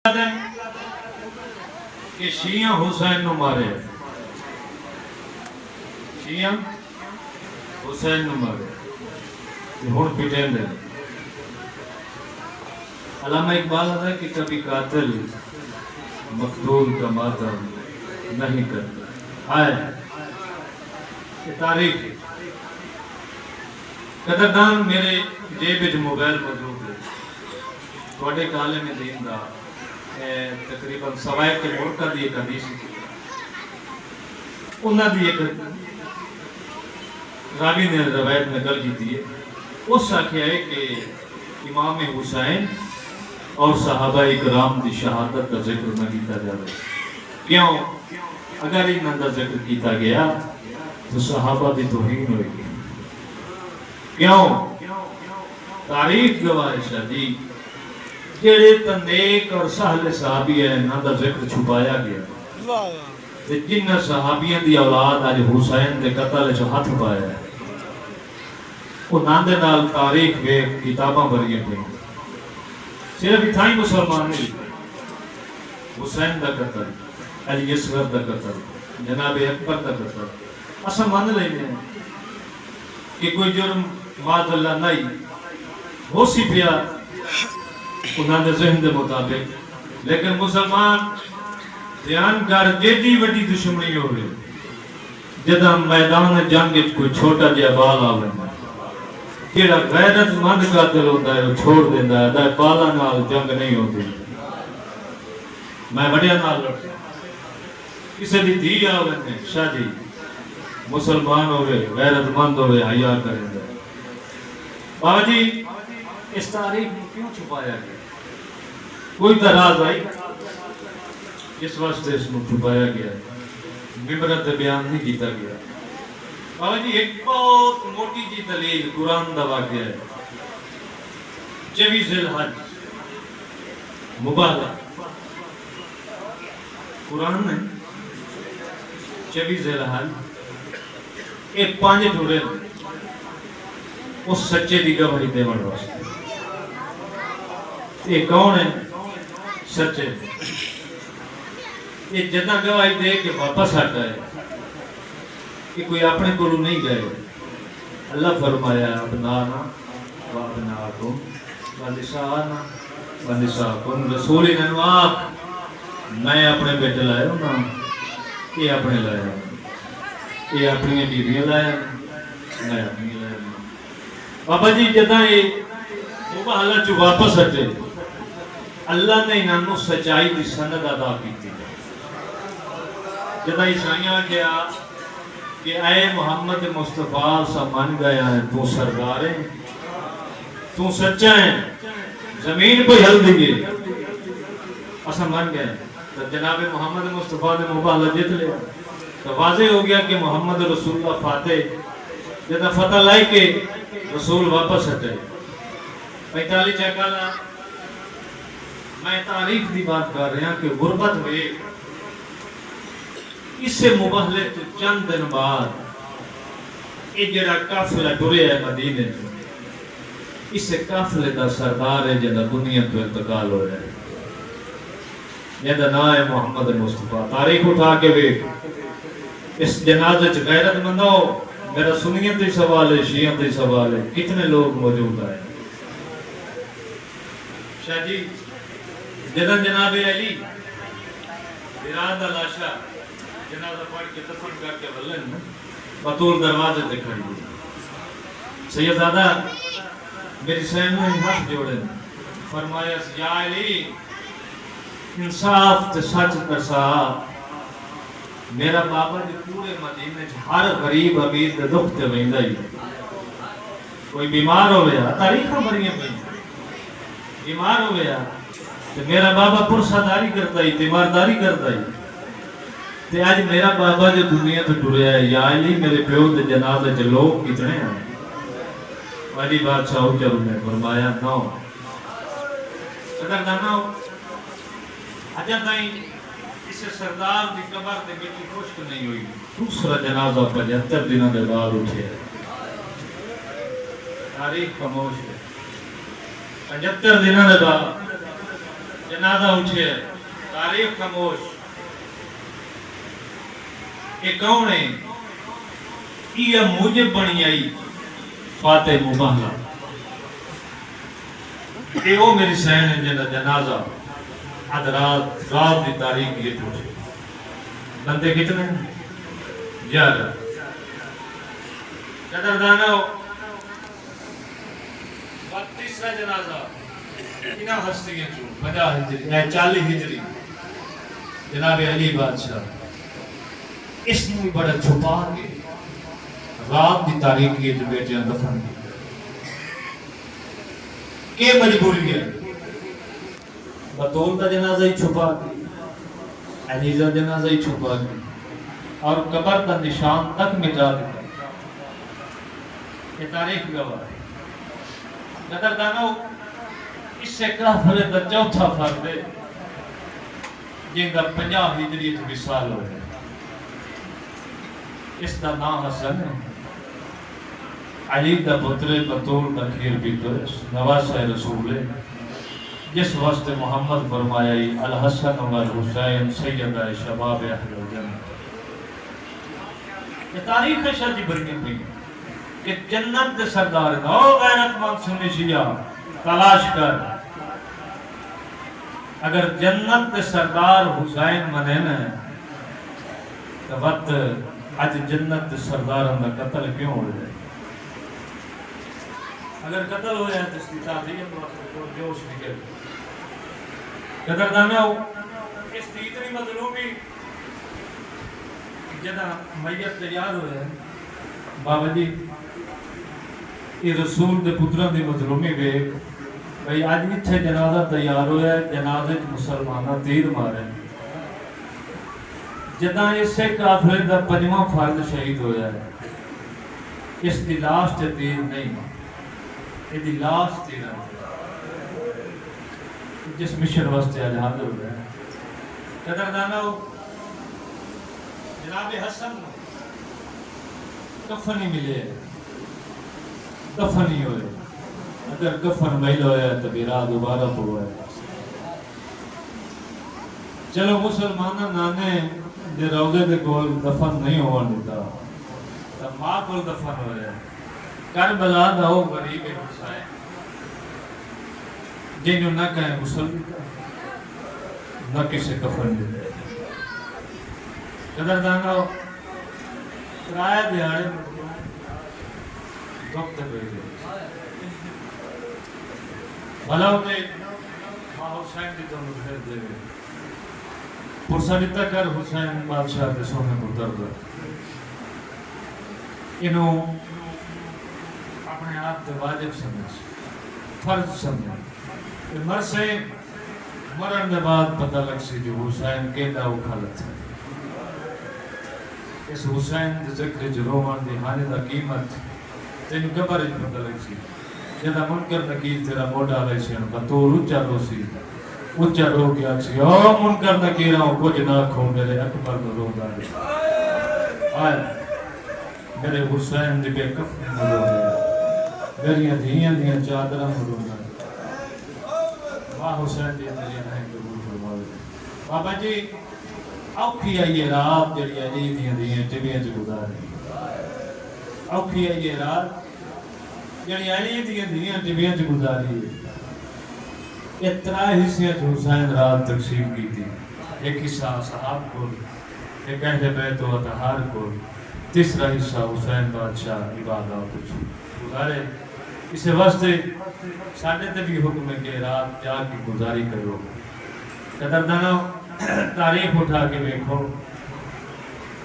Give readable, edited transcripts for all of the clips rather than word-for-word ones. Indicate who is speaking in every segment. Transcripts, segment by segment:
Speaker 1: کہ شیعہ حسین نو مارے، شیعہ حسین نو مارے ہون پٹیں دے۔ علامہ اقبال ہے کہ کبھی قاتل مقتول کا ماتم نہیں کرتا۔ آئے یہ تاریخ قدردان میرے جیب وچ موبائل موجود ہے، تھوڑے کالے میں دین دا تقریباً سوائے کے مرکہ دی ایک حدیث انہاں دی ایک راوی نے روایت میں گل کی ہے، اس آکھیا ہے کہ امام حسین اور صحابہ اکرام دی شہادت کا ذکر نہ کیتا جائے۔ کیوں؟ اگر انہاں دا ذکر کیتا گیا تو صحابہ دی توہین ہوئے گی۔ کیوں؟ تاریخ گواہ شادی جڑے تندیک اور سہل صحابی ہیں انہاں دا ذکر چھپایا گیا، جنہ صحابیاں دی اولاد آج حسین دے قتل چ ہاتھ پایا ہے، وہ ناندے نال تاریخ وے کتاباں بھریاں پہ صرف اتھائی مسلمان نہیں، حسین دا قتل، علی اصغر دا قتل، جناب اکبر دا قتل اسا مان لینے ہیں کہ کوئی جرم معاذ اللہ نہیں ہو سی پیا انہاں دے ذہن دے مطابق، لیکن مسلمان دھیان کر جیدی وڈی دشمنی ہوئے جدہ میدان جنگ کوئی چھوٹا جیا بال آوے جیڑا غیرت مند قاتل ہوتا ہے وہ چھوڑ دیندہ ہے، دائے بالا نال جنگ نہیں ہوتی، میں وڈیا نال لڑتا کسے دی دھی آوے نے شادی مسلمان ہوئے غیرت مند ہوئے حیاء کریں دے۔ بابا جی اس تاریخ میں کیوں چھپایا گیا؟ کوئی تراز آئی اس واسطے اس میں چھپایا گیا، ممبرت بیان نہیں کیتا گیا۔ بابا جی ایک بہت موٹی جی دلیل قرآن دا واقعہ ہے، 24 ذی الحج مبالغہ قرآن نے 24 ذی الحج ایک 5 ٹھوڑے اس سچے دی گواہی دیوان واسطے۔ یہ کون ہے سچے؟ یہ جدہ گواہی دے کے واپس آتا ہے کہ کوئی اپنے کو نہیں گئے، اللہ فرمایا ابنانا و ابناکم و نساءنا و نساءکم رسول انواق، میں اپنے بیٹے لائے ہوں نا، یہ اپنے لائے ہوں، یہ اپنی بیویاں لائے ہوں، میں اپنی لائے ہوں۔ بابا جی جدہ یہ مباحلہ جو واپس ہٹے اللہ نے انہوں سچائی دی سند ادا کی تھی۔ جدہ عیسائیاں کیا کہ اے محمد مصطفیٰ سا من گیا ہے تو سردار ہے، تو سچا ہے، زمین پہ ہل دیئے اسا من گیا ہے۔ تو جناب محمد مصطفیٰ نے مباحلہ جت لیا تو واضح ہو گیا کہ محمد رسول اللہ فاتح، جدہ فتح لائی کہ رسول واپس ہٹے۔ 45 چکالا میں تاریخ دی بات کر رہا ہوں کہ غربت ہوئے، اس سے مباحلے تو چند دن بعد یہ جڑا قافلہ ٹرے ہے مدینے تو اس سے قافلے دا سردار ہے جنہ دنیا تو انتقال ہو رہا ہے، جنہ نام ہے محمد مصطفیٰ۔ تاریخ اٹھا کے بھی اس جنازے چ غیرت مندو میرا سنیت دی سوال ہے، شیعہ دی سوال ہے، کتنے لوگ موجود آئے؟ شاہ جی جدن جناب علی ارادہ لاشا جنازہ پڑھ کے دفن کر کے بلن بطول دروازے تے کھڑی ہوئی، سیدزادہ میری سینوں ہاتھ جوڑے فرمایا یا علی انصاف تے سچ کرسا، میرا بابا جو پورے مدینے ہر غریب امیر دے دکھ تے ویندا ہی، کوئی بیمار ہو گیا تاریخاں بھریاں پئی بیمار ہو گیا تو میرا بابا پرساداری کرتا ہی، تیمارداری کرتا ہی، تے آج میرا بابا جو دنیا تو ٹریا ہے، یا علی میرے پیو دے جنازے چ لوگ کتنے ہیں؟ والی بادشاہ اجر نے فرمایا 9۔ اگر نہ ہو اجا تائیں اسے سردار دی قبر تے مٹی خشک نہیں ہوئی، دوسرا جنازہ 75 دنوں دے بعد اٹھے۔ تاریخ خاموش ہے، 75 دنوں دے بعد جنازہ اٹھے، تاریخ خاموش. یہ کون ہے؟ یہ موجب بنی آئی فاتح مباہلہ. یہ وہ میری سین ہے جنہ جنازہ آج رات دی تاریخ یہ پوچھے. بندے کتنے ہیں؟ 11. قدردانو 32واں جنازہ انہاں ہستیاں چوں 50 ہجری 40 ہجری جناب علی بادشاہ. اس نے بڑا چھپا کے رات دی تاریخ یہ جو بیٹیاں دفن کی مجبوری ہے. بطول کا جنازہ ہی چھپا کے، علی کا جنازہ ہی چھپا کے، اور قبر کا نشان تک مٹا دیا. یہ تاریخ گواہ ہے. قدردانو اس سے کافر دا چوتھا فرد ہے جن کا 50 ہجری وصال ہوئے. اس کا نام حسن ہے. علی دا پتر بطول دا کھیر بھی تو نواسہ رسول ہے. جس وقت محمد فرمایا الحسن والحسین سیدہ شباب اہل الجنہ. یہ تاریخ شادی برگی ہوئی کہ جنت دے سردار او غیرت مند سنی شیعہ تلاش کر. اگر جنت دے سردار حسین منے نا تو وقت آج جنت دے سرداروں کا قتل کیوں ہو جائے؟ اگر قتل ہو جائے تو اس کی تعظیم اور جوش نکل. قدردانو اس کی اتنی مظلومی جدہ میت تیار ہوئے ہیں بابا جی یہ رسول دے پتران دی مظلومی بے بھئی آج اتھے جنازہ تیار ہوئے ہیں. جنازہ مسلمانہ تیر مارے جدہ اس سے کافر دا 5واں فرد شہید ہویا ہے. اس دی لاش تے تیر نہیں، یہ دی لاش تیر ہے جس مشن واسطے آج حاضر ہو گئے. قدردانو جناب حسن کفن ہی ملے، کفن ہی ہوئے. اگر کفن میل ہویا ہے تو بیرا دوبارہ پڑھوا ہے. چلو مسلمانہ نانے دے روضے دے کول دفن نہیں ہوا دیتا تو ماں کول دفن ہویا ہے. کربلا دا ہو غریب حسین جنہوں نہ کہیں غسل نہ کسی کفن دیتے. قدردانو کرایہ دیہاڑے وقت ہوئے گئے بھلا انہیں ماں حسین دی دونوں پھر دے گئے. پرسا دیتا کر حسین بادشاہ دے سونے کو درد انہوں اپنے آپ دے واجب سمجھ فرض سمجھ مرسے مرن دے بعد پتہ لگ سی جو حسین کہتا وہ خالت ہے. اس حسین دے ذکر جروان دی ہانے دا قیمت تینو قبر اچ پتہ لگ سی. جدہ منکر نکیر تیرا موڑا لے سی بطور اچھا رو سی اچھا رو گیا سی او منکر نکیرہ ہوں کچھ نہ کھو میرے اکبر نو رو دارے آئے میرے حسین دی بے کفن نو رو دارے میریاں دھیاں دیاں چادرہ نو رو دارے. ماں حسین دی میریاں نہیں قبول فرمائے. بابا جی اوکھی آئیے رات جڑی علی دیاں دیاں ٹبیاں چ گزارے. اوکھی آئیے رات جڑی علی دیاں دیاں ٹبیاں چ گزاری. اتنا حصے حسین رات تقسیم کی تھی. ایک حصہ صحاب کو، ایک اہل بیت و اطہار کو، تیسرا حصہ حسین بادشاہ عبادات کو گزارے. اس واسطے ساڑھے تے بھی حکم ہے کہ رات جا کی گزاری کرو. قدردانو تاریخ اٹھا کے دیکھو.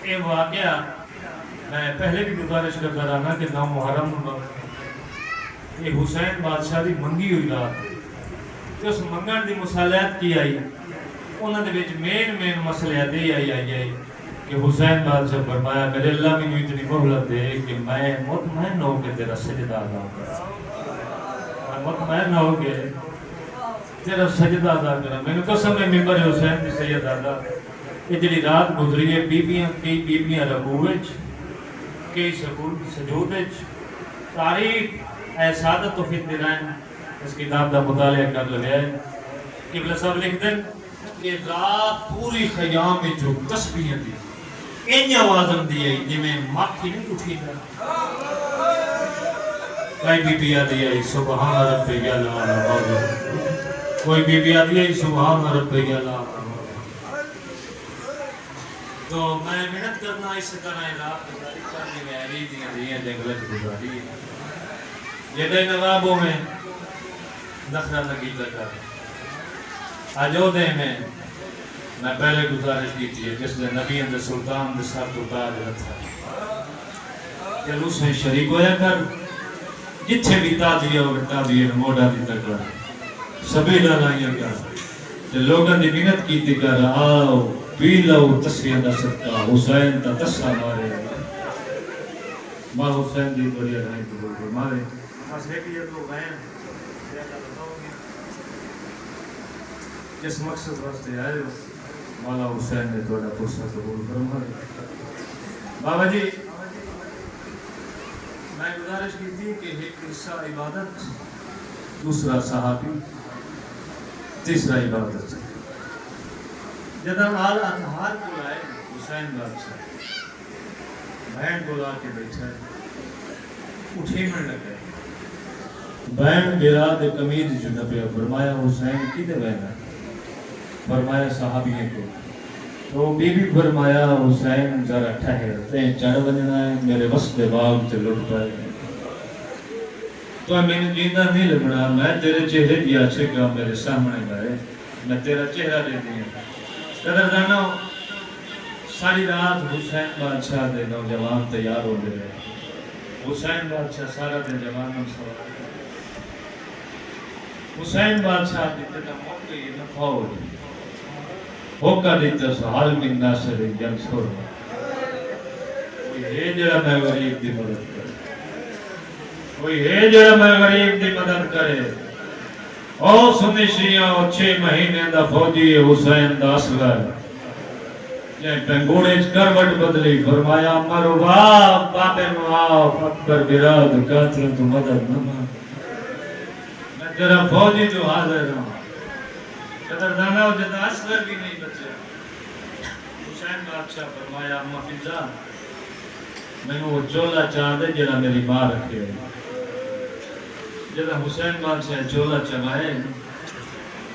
Speaker 1: یہ واقعہ میں پہلے بھی گزارش کرتا رہا کہ 9 محرم یہ حسین بادشاہ دی منگی ہوئی رات کہ اس منگن دی مصالحت کی آئی. انہوں نے بیچ مین مسئلہ دے آئی کہ حسین بادشاہ فرمایا میرے اللہ میں اتنی مہلت دے کہ میں مطمئن ہو کہ تیرا سجدہ ادا کرا. میں مطمئن ہو کہ تیرا سجدہ ادا کرا. میں نے قسم ہے ممبر حسین دی سید ادا یہ جلی رات گزری ہے کئی بیبیاں رکوعچ کئی سجودچ. تاریخ اے سعادت و فتنرائن اس کتاب دا مطالعہ کر لگے ہے قبلہ صاحب لکھ دیں کہ رات پوری خیام میں جو تسبیح دی این آوازم دی ہے جی میں ماکھی نہیں اٹھی تھا کوئی بی بی آدھی ہے سبحان رب یعلا کوئی بی بی آدھی ہے سبحان رب یعلا تو میں محنت کرنا اس طرح رات گزاری کرنے میں علی دیاں دیاں جنگلت گزاری ہے جدے نوابوں میں نخرہ نگیتا کر آجو دے میں پہلے گزارش کی تھی جس نے نبی اندر سلطان دے ساتھ تو تاج رکھا کہ اس میں شریک ہویا کر جتھے بھی تاجیہ اور تاجیہ موڑا دیتا کر سبھی لائیاں کر کہ لوگاں دی محنت کی تھی کر آؤ پی لو تسیہ دا سکتا حسین تا تسا مارے ماں حسین دی بڑی رہی تو بڑی مارے بس ایک یہ تو غین جس مقصد واسطے آئے ہو مولا حسین نے توڑا پوسا قبول فرمائے بابا جی میں گزارش کی تھی کہ ایک حصہ عبادت دوسرا صحابی تیسرا عبادت جدہ آل اتحار کو آئے حسین بادشاہ بہن کو لا کے بیٹھا ہے اٹھے میں لگے بہن گرا دے قمید جو نبی فرمایا حسین کی دے بہن ہے فرمایا صحابیوں کو تو بی بی فرمایا حسین ذرا ٹھہر تیں چڑھ بننا ہے میرے وسط باغ سے لٹ پائے تو میں نے جیندہ نہیں لگنا میں تیرے چہرے دیا اچھے کا میرے سامنے گئے میں تیرا چہرہ دے دیا قدر دانو ساری رات حسین بادشاہ دے نوجوان تیار ہو گئے حسین بادشاہ سارا دے جوانوں سوال حسین بادشاہ دیتے تھا موقع یہ نفاؤ ہوکا دیتا سو حال من ناصر جنگ سور کوئی ہے جڑا میں غریب دی مدد کرے کوئی ہے جڑا میں غریب دی مدد کرے او سنی شیعہ 6 مہینے دا فوجی حسین دا اصغر جائیں پنگوڑے کروٹ بدلی فرمایا مرو باپ باپے نواؤ اکبر براد قاتل تو مدد نہ ماں میں تیرا فوجی تو حاضر ہوں قدر دانا ہو جدا اصغر بھی نہیں بچے حسین بادشاہ فرمایا اما فضا میں وہ چولا چاہ دے جنا میری ماں رکھے جدا حسین بادشاہ چولا چمائے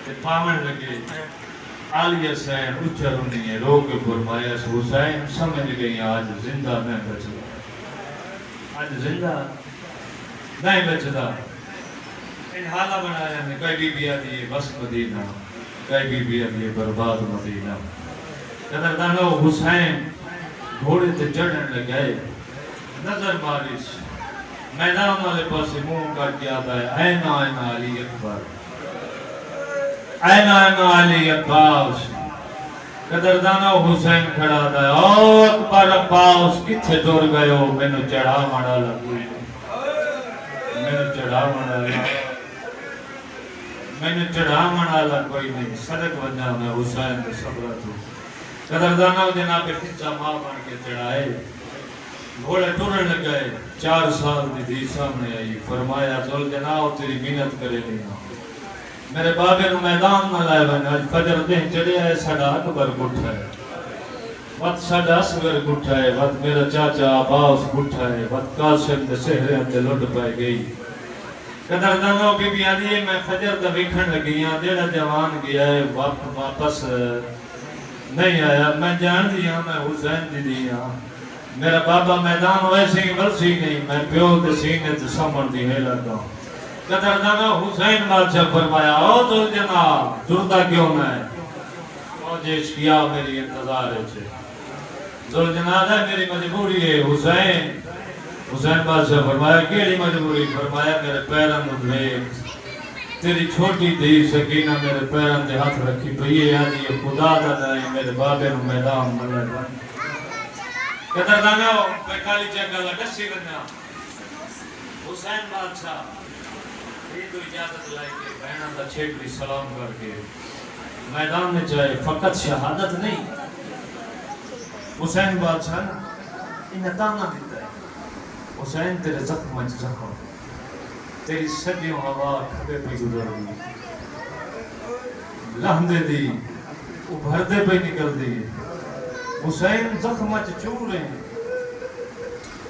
Speaker 1: کہ پامن لگے آلیہ سین اچھر ہونی ہے رو کے فرمایا حسین سمجھ گئی آج زندہ میں بچا آج زندہ نہیں بچتا ان حالہ بنایا میں کوئی بی بی آدھی ہے بس مدینہ کوئی بی بی آدھی ہے برباد مدینہ قدر دانو حسین گھوڑے تے چڑھن لگئے نظر مارش میدان والے پاس منہ کر کے آتا ہے این آئین علی اکبر این آئین علی عباس قدر دانو حسین کھڑا دا ہے او اکبر عباس کتھے دور گئے ہو میں نے چڑھا مڑا لگوئی میں نے چڑھا مڑا لگوئی میں نے چڑھا مڑا کوئی نہیں صدق وجہ میں حسین کے صبرہ تو قدر دانا جناب خچہ ماں بن کے چڑھائے گھوڑے ٹورن لگ گئے 4 سال دی دی سامنے آئی فرمایا زول جناب تیری محنت کرے لینا میرے بابے نو میدان میں لائے بنا آج فجر دیں چڑھے آئے ساڑھا اکبر گھٹا ہے وقت ساڑھا اصغر گھٹا ہے وقت میرا چاچا عباس گھٹا ہے وقت قاسم دے سہرے اندے لٹ پائے گئی قدر دانو بی بی آدھی ہے میں فجر دا ویکھن لگی ہاں دیڑا جوان گیا ہے واپس نہیں آیا میں جان دیا میں حسین دی دیا میرا بابا میدان ویسے ہی ورسی نہیں میں پیو دے سینے تے سمر دی ہے لگا قدر دانو حسین بادشاہ فرمایا او تو جناب دردہ کیوں نہ ہے فوجش کیا میری انتظار ہے چھے ذل جناب ہے میری مجبوری ہے حسین حسین بادشاہ فرمایا کیڑی مجبوری فرمایا میرے پیران دے تیری چھوٹی دی سکینہ میرے پیران دے ہاتھ رکھی تو یہ یعنی یہ خدا دا دائیں میرے بابے نو میدان ملے بانی قدر دانا ہو پیکالی چکا لگا سی بنا حسین بادشاہ یہ تو اجازت لائے کہ بہنہ دا چھیکری سلام کر کے میدان میں چاہے فقط شہادت نہیں حسین بادشاہ انہیں تانا دیتا ہے حسین تیرے زخم اچھ زخم تیری صدیوں ہوا کھبے پہ گزر ہوئی لہندے دی ابھردے پہ نکل دی حسین زخمہ چور رہے ہیں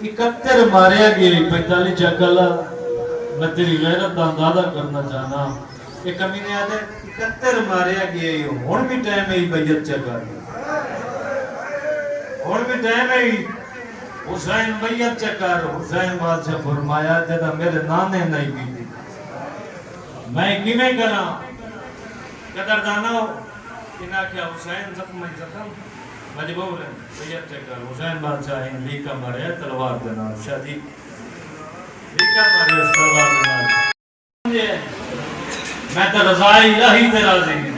Speaker 1: 71 ماریا گئے 45 چکلا میں تیری غیرت دا اندازہ کرنا چاہنا یہ کمینے آدھے 71 ماریا گئے ہون بھی ٹائم ہے بیعت چکا ہون بھی ٹائم ہے حسین بیعت چکا حسین بادشاہ فرمایا جدہ میرے نانے نہیں کی تھی میں کیمیں کرا قدردانہ ہو انہا کیا حسین زخم مجبور ہے بیعت چکر حسین بادشاہ ہیں لیکہ مرے تلوار دنار شادی لیکہ مرے تلوار دنار میں تو رضائی الہی تے راضی ہوں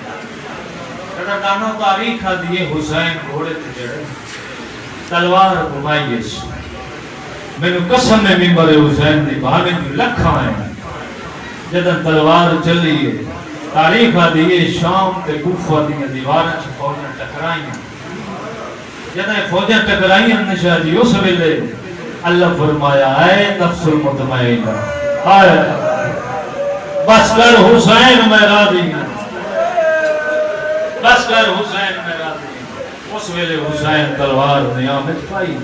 Speaker 1: قدردانہ تاریخ دیئے حسین گھوڑے تے جڑے تلوار گھمائیس میں نے قسم میں ممبر حسین دی بھاگے دی لکھا ہے جدن تلوار چلیے تاریخ دیئے شام تے کوفہ دیئے دیوارن چھ فوجن ٹکرائیں جدن فوجن ٹکرائیں نشاہ جی اس ویلے اللہ فرمایا اے نفس المطمئنہ آئے بس کر حسین میں راضی ہوں بس کر حسین میں راضی ہوں اس ویلے حسین تلوار نیامت پائی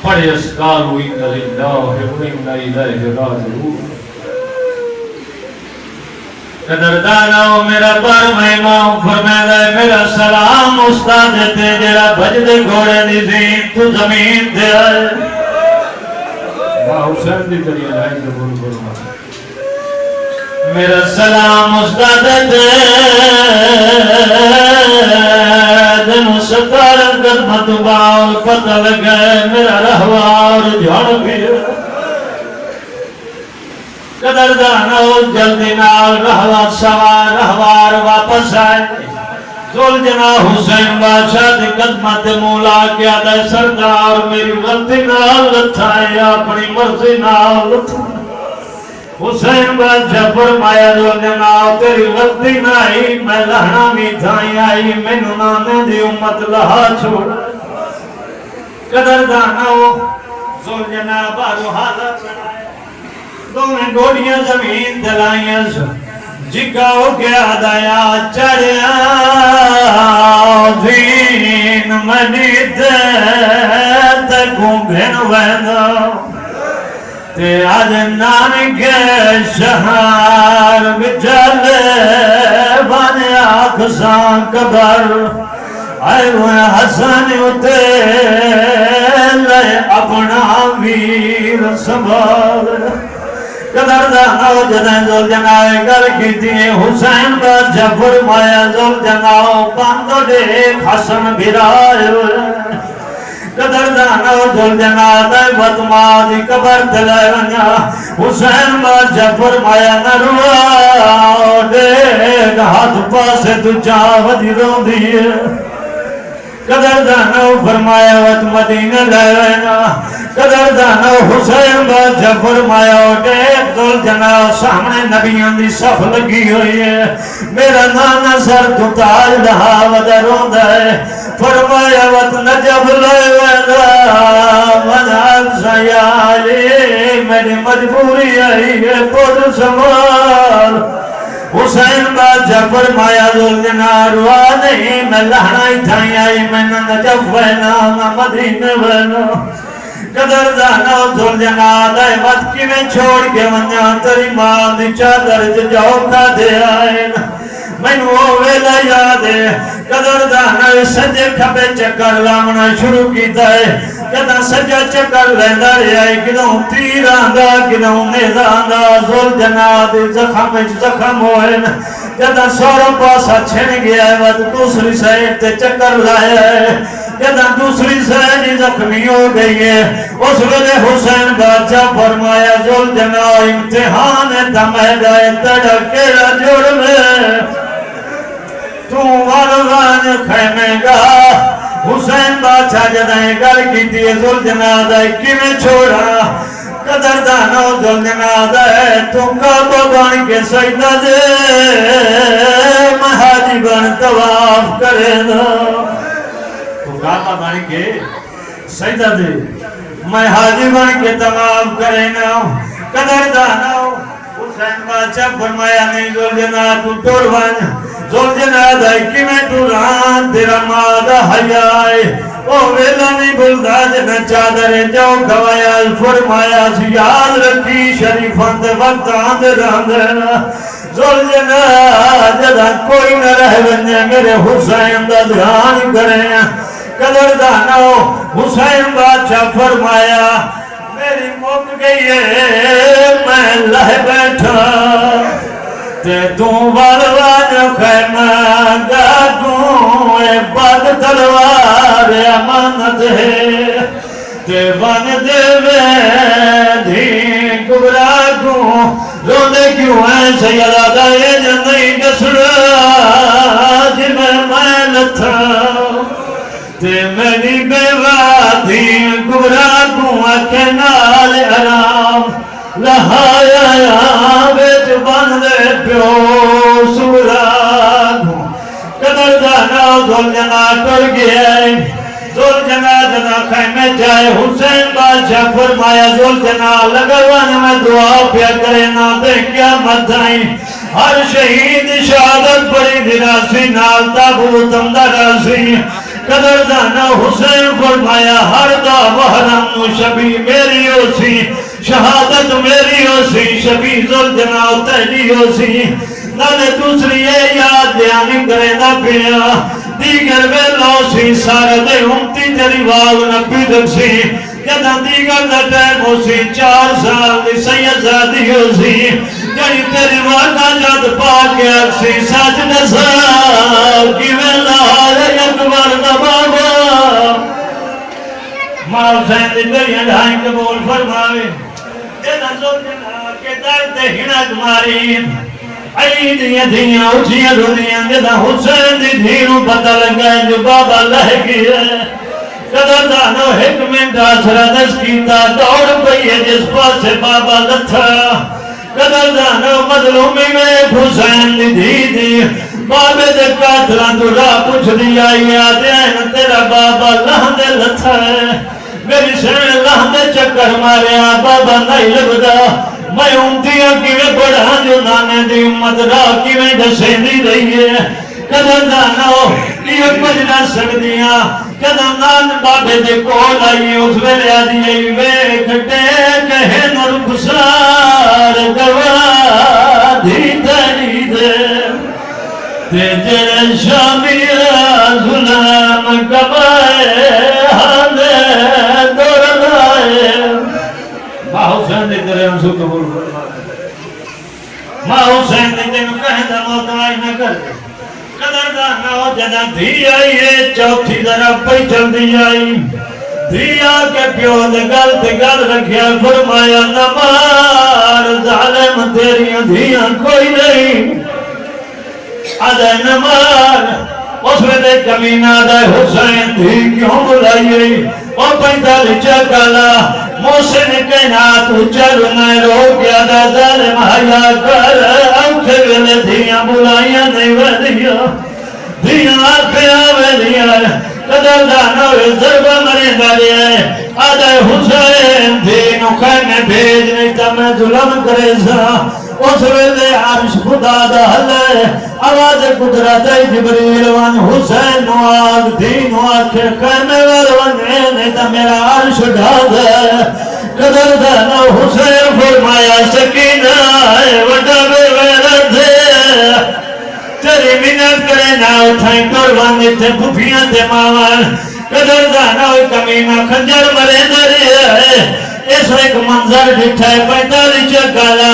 Speaker 1: پڑے اسکار ہوئی اللہ وإنا إلیہ راجعون قدردانہ میرا پر مہمان فرمائے دے میرا سلام استاد تے جڑا بجدے گھوڑے دی زین تو زمین دے آئے حسین دی کریے لائن قبول فرما میرا سلام استاد تے دن ستار قدمت باؤ پتہ لگے میرا رہوار جھڑ گیا قدردانہ جلدی نال رہوار سوار رہوار واپس آئے زول جنا حسین بادشاہ دی قدمت مولا کیا دے سردار میری غلطی نال لتھائے اپنی مرضی نال لتھائے حسین بادشاہ فرمایا زول جنا تیری غلطی نہیں میں لہنا بھی تھائی آئی میں نانے دی امت لہا چھوڑ قدردانہ زول جنا بارو حاضر بنائے دونیں گوڑیاں زمین دلائیاں جگہ ہو گیا دایا چڑیا دین منی دے گھن وینا تے آج نانکے شہار بچل بانے آکھساں قبر آئے ہوئے حسن اتے لے اپنا ویر سنبھال قدردانہ جدیں زول جنائے گر کی دیئے حسین بادشاہ فرمایا زول جناؤ باندو دیکھ حسن بھرائے قدردانہ زول جنائے وطمادی قبر دلائے ونیا حسین بادشاہ فرمایا نرواؤ دیکھ ہاتھ پاسے تو چاہدی رو دیئے قدردانہ فرمایا وقت مدینہ لائینا قدردانہ حسین بادشاہ فرمایا دیکھ دل جنا سامنے نبیان دی صف لگی ہوئی ہے میرا نانا سر تو تاج رہا ودہ روندہ ہے فرمایا وقت نجب لائینا منال سیالی میری مجبوری آئی ہے پود سوال حسین بادشاہ فرمایا ذل جنا روا نہیں میں لہنائی تھائی آئی میں نجف وینا میں مدینہ وینا قدردانہ ذل جنا دائے وقت کی میں چھوڑ کے ونیا تری ماں دی چادر جاؤ کا دے آئے میں وہ ویلہ یادے قدردانہ سجے کھپے چکر لامنا شروع کی دائے جدہ سجا چکر لیندہ رہے آئے کدھوں تیر آندہ کدھوں نیز آندہ ذل جناد زخم ہوئے جدہ سورا پاسا چھن گیا ہے وقت دوسری سائد تے چکر لائے ہے جدہ دوسری سائد زخمی ہو گئی ہے اس ویلے حسین بادشاہ فرمایا ذل جناد امتحان دمہ گئے تڑکے رجوڑ میں تو والوان خیمے گا حسین بادشاہ جدائیں گر کی دیئے ذل جناد کی میں چھوڑا قدردانہ ذل جناد تو کعبہ بان کے سجدہ دے میں حاجی بن تواف کرے نا تو کعبہ بان کے سجدہ دے میں حاجی بن کے تواف کرے نا قدردانہ
Speaker 2: حسین بادشاہ فرمایا نہیں زلجنا تو ٹوڑوان زلجنا دائی کی میں ٹوران تیرا مادہ حیائے او ویلا نہیں بلدہ جنہ چادر جاؤ گوایا فرمایا یاد رکھی شریفان دے وقت آندے راندے زلجنا جدہ کوئی نہ رہ بنجے میرے حسین دا دھیان کریں قدردانو حسین بادشاہ فرمایا میری موت گئی ہے میں لہ بیٹھا تے تو والوان خیمہ گا تو اے باد تلوار امانت ہے تے بان دے دھی گبرا کو رونے کیوں ہے سیدہ دائے جنہی دسڑا میں لتھا تے میری بیوہ تھی گبرا کو اکھے نال حرام لہایا بیچ بندے پیو سورا کو قدردانہ زلجنا ٹر گیا زلجنا جنا خیمے جائے حسین بادشاہ فرمایا زلجنا لگوان میں دعا پیا کرے نہ دے قیامت آئی ہر شہید شہادت پڑی دینا سی نال تابوت اندر سی قدردانہ حسین فرمایا ہر دا محرم شبی میری ہو سی شہادت میری ہو سی شبی زلجنا تیری ہو سی نالے دوسری یاد دیانی کرے نہ پیا دیگر ویلو سی سارے دے امتی تیری واغ نبی دک سی جدہ دیگر دا ٹیم ہو سی 4 سال دی سید زادی ہو سی جنی تیری واغ جد پاک اکسی ساج نصار کی ویلہ آرے اکبر نبابا ماں حسین دی دریا ڈھائیں قبول فرماوے جنہ زلجنا کے درد ہنک ماری عید یہ دھیاں اٹھیاں دنیا جدہ حسین دی دھیروں پتہ لگائیں جو بابا لہ گیا قدردانو حکمت آسرہ دس کیتا دوڑ پئی ہے جس پاس بابا لتھا قدردانو مظلومی میں حسین دی دھی دی بابے دے قاتلان تو راہ پوچھ دیا یاد ہے تیرا بابا لہندے لتھا ہے میری سین لہندے چکر مارے بابا نہیں لبدا میں امتیاں کیویں بڑھا جو نانے دی امت راہ کیویں دسے دی رہی ہے قدردانو یہ کچھ نہ سکدیاں قدردان بابے دے کول آئی اس ویلے آدھی ویکھ کہے نور گسار گواہ دی تیری دے تے جڑے شامیہ ظلم کمائے ہاندے دور لائے ماں حسین دے تیرے انسو قبول فرما ماں حسین دے تیرے کہیں دا موت آئی نہ کر دے قدردانہ ہو جنہ دھی آئی ہے چوتھی ذرا پئی چل دی آئی دھی آکے پیو دے گل رکھیا فرمایا نمار ظالم تیریاں دھیاں کوئی نہیں آدھے نمار اس میں دے کمینہ دے حسین دھی کیوں بلائیے اور 45 چکالا محسن کہنا تو چل میں رو گیا دا ظالم حیاء کر اوکھے ویلے دھیاں بلائیاں نہیں ودیا دھیاں پہ آویلیا قدردانہ ضربہ مرندہ لیا آدھے حسین دھینوں خیمے بھیج نہیں تا میں ظلم کرے سا اس ویلے عرش خدا دا حلے آواز قدرت جبریل وان حسین نواغ دینو آکھے خیمے والوان نہیں تا میرا عرش ڈھا دے قدردانہ حسین فرمایا سکینہ وڈا بے ویرد دے تیری منت کرے نہ اٹھائیں قربان تے بھوپیاں تے ماوان قدردانہ کمینہ خنجر مرے دری ہے اس ایک منظر ڈٹھائے 45 چکالا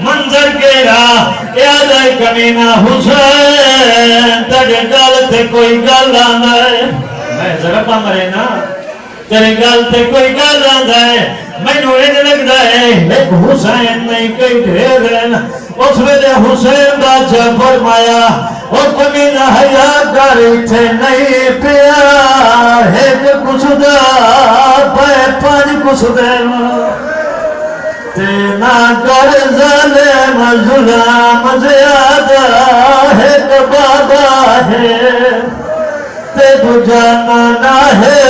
Speaker 2: منظر کے راہ یاد ہے کمینہ حسین تجھے گل تے کوئی گل آنا ہے میں ذرا پا مرے نا تیرے گل تے کوئی گل آنا ہے میں نو ایک لگتا ہے ایک حسین نہیں کئی ڈھیر ہے اس ویلے حسین بادشاہ فرمایا اور کمینہ حیاء کاری تھے نہیں پیا ایک کچھ دا پائے 5 کچھ دے تینا کر ظالم ظلم زیادہ ایک بابا ہے تے تو جانا ہے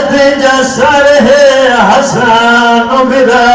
Speaker 2: تیجا سر ہے حسان برا